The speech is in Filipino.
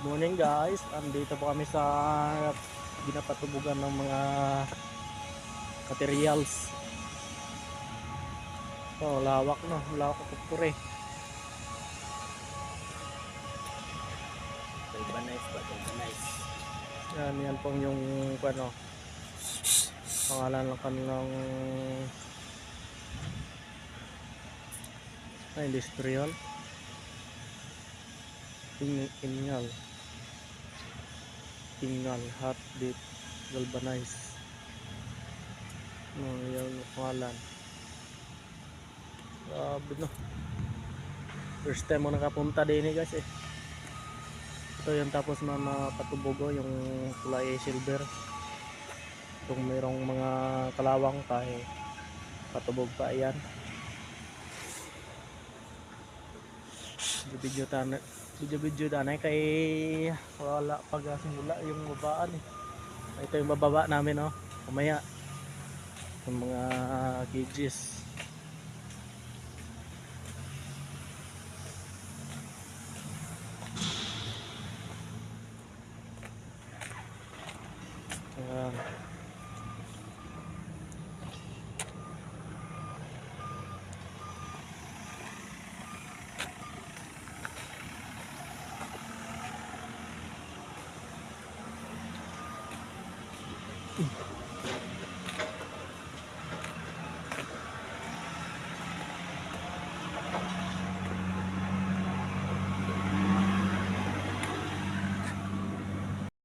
Morning guys, andito po kami sa ginapatubugan ng mga materials. Oh, lawak no, lawak ng pure. Galvanize ba? Galvanize. Yan pong yung ano, pangalan ng kanilang industrial. Tingal, hot dip, galvanize. No, yan ang pangalan. Grabe no. First time mo nakapunta din guys eh. Ito yung tapos na napatubugo yung kulay silver. Kung mayroong mga kalawang pa eh, patubog pa yan. Video tanay kay wala pag simula yung babaan eh. Ito yung bababa namin oh. Kumaya yung mga cages. Ayan.